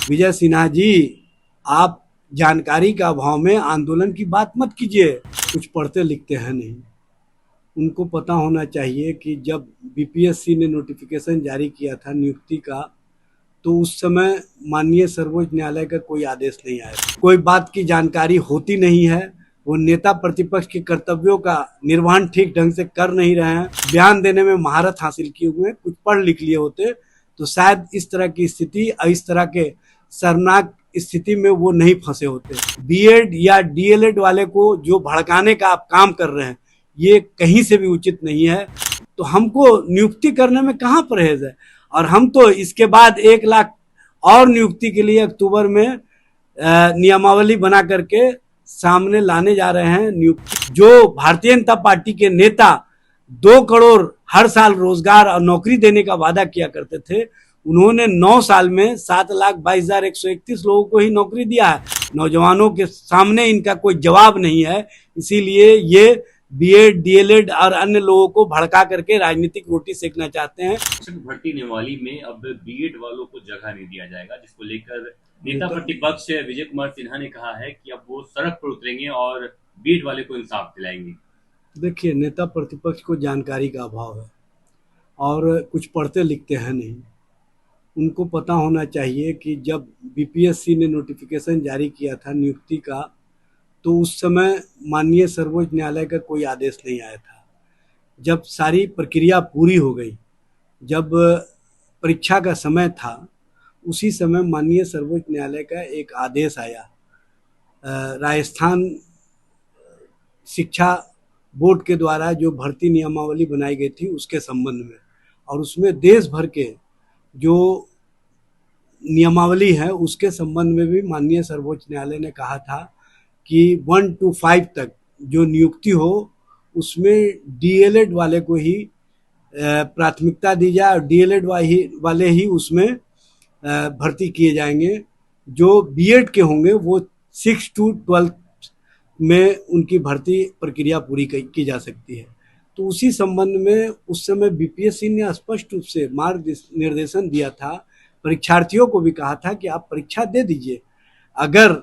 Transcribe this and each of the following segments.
विजय सिन्हा जी, आप जानकारी का अभाव में आंदोलन की बात मत कीजिए। कुछ पढ़ते लिखते हैं नहीं। उनको पता होना चाहिए कि जब बीपीएससी ने नोटिफिकेशन जारी किया था नियुक्ति का, तो उस समय माननीय सर्वोच्च न्यायालय का कोई आदेश नहीं आया। कोई बात की जानकारी होती नहीं है। वो नेता प्रतिपक्ष के कर्तव्यों का निर्वहन ठीक ढंग से कर नहीं रहे हैं। बयान देने में महारत हासिल किए हुए, कुछ पढ़ लिख लिए होते तो शायद इस तरह की स्थिति, इस तरह के शर्मनाक स्थिति में वो नहीं फंसे होते। बीएड या डीएलएड वाले को जो भड़काने का आप काम कर रहे हैं, ये कहीं से भी उचित नहीं है। तो हमको नियुक्ति करने में कहाँ परहेज है। और हम तो इसके बाद 1 लाख और नियुक्ति के लिए अक्टूबर में नियमावली बना करके सामने लाने जा रहे हैं। नियुक्ति जो भारतीय जनता पार्टी के नेता 2 करोड़ हर साल रोजगार और नौकरी देने का वादा किया करते थे, उन्होंने 9 साल में 7,22,131 लोगों को ही नौकरी दिया है। नौजवानों के सामने इनका कोई जवाब नहीं है, इसीलिए ये बीएड डीएलएड और अन्य लोगों को भड़का करके राजनीतिक रोटी सेकना चाहते हैं। शिक्षक भर्ती नियमावली में अब बीएड वालों को जगह नहीं दिया जाएगा, जिसको लेकर नेता प्रतिपक्ष विजय कुमार सिन्हा ने कहा है कि अब वो सड़क पर उतरेंगे और बीएड वाले को इंसाफ दिलाएंगे। देखिए, नेता प्रतिपक्ष को जानकारी का अभाव है और कुछ पढ़ते लिखते हैं नहीं। उनको पता होना चाहिए कि जब बीपीएससी ने नोटिफिकेशन जारी किया था नियुक्ति का, तो उस समय माननीय सर्वोच्च न्यायालय का कोई आदेश नहीं आया था। जब सारी प्रक्रिया पूरी हो गई, जब परीक्षा का समय था, उसी समय माननीय सर्वोच्च न्यायालय का एक आदेश आया राजस्थान शिक्षा बोर्ड के द्वारा जो भर्ती नियमावली बनाई गई थी उसके संबंध में। और उसमें देश भर के जो नियमावली है उसके संबंध में भी माननीय सर्वोच्च न्यायालय ने कहा था कि 1 to 5 तक जो नियुक्ति हो उसमें डीएलएड वाले को ही प्राथमिकता दी जाए और डीएलएड वाले ही उसमें भर्ती किए जाएंगे। जो बीएड के होंगे वो 6 to 12 में उनकी भर्ती प्रक्रिया पूरी की जा सकती है। तो उसी संबंध में उस समय बीपीएससी ने स्पष्ट रूप से मार्ग निर्देशन दिया था, परीक्षार्थियों को भी कहा था कि आप परीक्षा दे दीजिए। अगर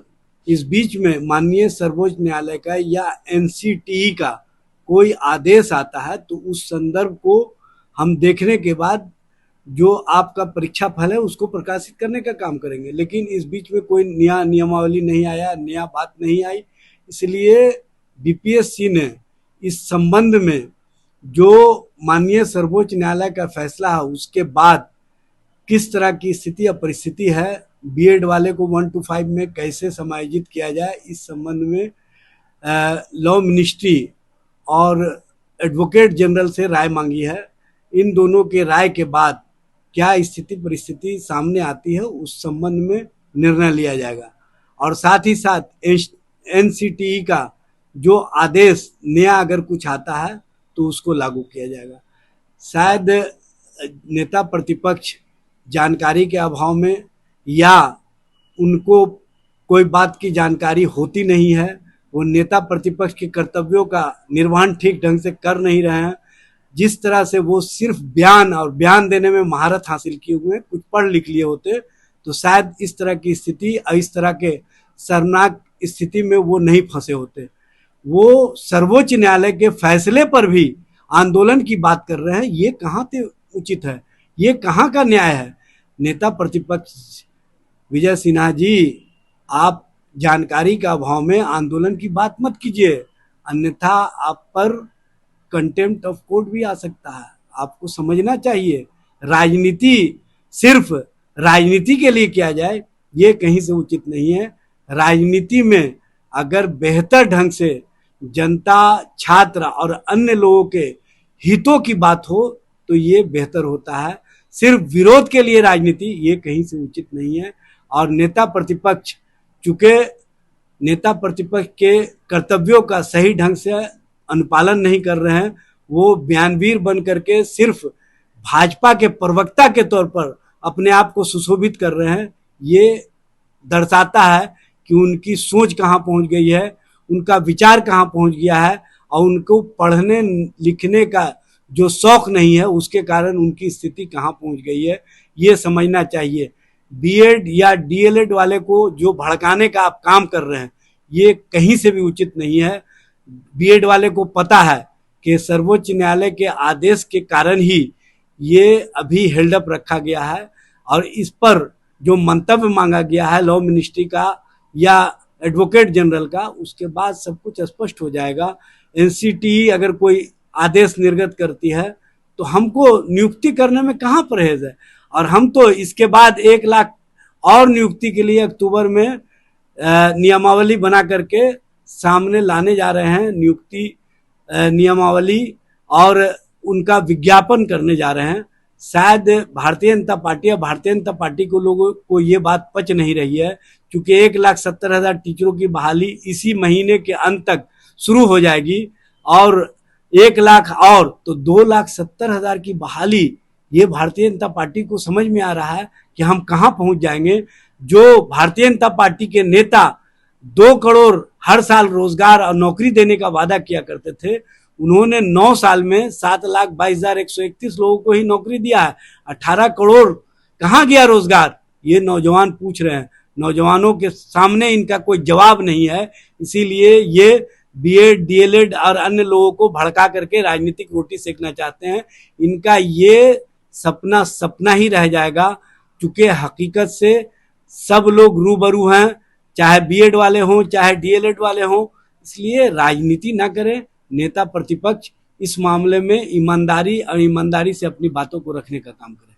इस बीच में माननीय सर्वोच्च न्यायालय का या एनसीटीई का कोई आदेश आता है तो उस संदर्भ को हम देखने के बाद जो आपका परीक्षा फल है उसको प्रकाशित करने का काम करेंगे। लेकिन इस बीच में कोई नया नियमावली नहीं आया, नया बात नहीं आई, इसलिए बीपीएससी ने इस संबंध में जो माननीय सर्वोच्च न्यायालय का फैसला है उसके बाद किस तरह की स्थिति या परिस्थिति है, बीएड वाले को 1 to 5 में कैसे समायोजित किया जाए, इस संबंध में लॉ मिनिस्ट्री और एडवोकेट जनरल से राय मांगी है। इन दोनों के राय के बाद क्या स्थिति परिस्थिति सामने आती है उस संबंध में निर्णय लिया जाएगा। और साथ ही साथ एनसीटीई का जो आदेश नया अगर कुछ आता है तो उसको लागू किया जाएगा। शायद नेता प्रतिपक्ष जानकारी के अभाव में या उनको कोई बात की जानकारी होती नहीं है, वो नेता प्रतिपक्ष के कर्तव्यों का निर्वहन ठीक ढंग से कर नहीं रहे हैं। जिस तरह से वो सिर्फ बयान देने में महारत हासिल किए हुए, कुछ पढ़ लिख लिए होते तो शायद इस तरह की स्थिति, इस तरह के शर्मनाक स्थिति में वो नहीं फंसे होते। वो सर्वोच्च न्यायालय के फैसले पर भी आंदोलन की बात कर रहे हैं, ये कहाँ से उचित है, ये कहाँ का न्याय है। नेता प्रतिपक्ष विजय सिन्हा जी, आप जानकारी का अभाव में आंदोलन की बात मत कीजिए, अन्यथा आप पर कंटेम्प्ट ऑफ कोर्ट भी आ सकता है। आपको समझना चाहिए, राजनीति सिर्फ राजनीति के लिए किया जाए ये कहीं से उचित नहीं है। राजनीति में अगर बेहतर ढंग से जनता, छात्र और अन्य लोगों के हितों की बात हो तो ये बेहतर होता है। सिर्फ विरोध के लिए राजनीति ये कहीं से उचित नहीं है। और नेता प्रतिपक्ष, चूंकि नेता प्रतिपक्ष के कर्तव्यों का सही ढंग से अनुपालन नहीं कर रहे हैं, वो बयानवीर बन करके सिर्फ भाजपा के प्रवक्ता के तौर पर अपने आप को सुशोभित कर रहे हैं। ये दर्शाता है कि उनकी सोच कहाँ पहुंच गई है, उनका विचार कहाँ पहुंच गया है और उनको पढ़ने लिखने का जो शौक नहीं है उसके कारण उनकी स्थिति कहाँ पहुंच गई है, ये समझना चाहिए। बीएड या डीएलएड वाले को जो भड़काने का आप काम कर रहे हैं, ये कहीं से भी उचित नहीं है। बीएड वाले को पता है कि सर्वोच्च न्यायालय के आदेश के कारण ही ये अभी हेल्ड अप रखा गया है, और इस पर जो मंतव्य मांगा गया है लॉ मिनिस्ट्री का या एडवोकेट जनरल का, उसके बाद सब कुछ स्पष्ट हो जाएगा। एनसीटीई अगर कोई आदेश निर्गत करती है तो हमको नियुक्ति करने में कहाँ परहेज है, और हम तो इसके बाद 1 लाख और नियुक्ति के लिए अक्टूबर में नियमावली बना करके सामने लाने जा रहे हैं। नियुक्ति नियमावली और उनका विज्ञापन करने जा रहे हैं। शायद भारतीय जनता पार्टी या भारतीय जनता पार्टी को लोगों को ये बात पच नहीं रही है, क्योंकि 1,70,000 टीचरों की बहाली इसी महीने के अंत तक शुरू हो जाएगी, और 1 लाख और तो 2,70,000 की बहाली, ये भारतीय जनता पार्टी को समझ में आ रहा है कि हम कहाँ पहुंच जाएंगे। जो भारतीय जनता पार्टी के नेता 2 करोड़ हर साल रोजगार और नौकरी देने का वादा किया करते थे, उन्होंने 9 साल में 7,22,131 लोगों को ही नौकरी दिया है। 18 करोड़ कहाँ गया रोजगार, ये नौजवान पूछ रहे हैं। नौजवानों के सामने इनका कोई जवाब नहीं है, इसीलिए ये बीएड डीएलएड और अन्य लोगों को भड़का करके राजनीतिक रोटी सेकना चाहते हैं। इनका ये सपना सपना ही रह जाएगा, क्योंकि हकीकत से सब लोग रूबरू हैं, चाहे बीएड वाले हों चाहे डीएलएड वाले हों। इसलिए राजनीति ना करें, नेता प्रतिपक्ष इस मामले में ईमानदारी और ईमानदारी से अपनी बातों को रखने का काम करें।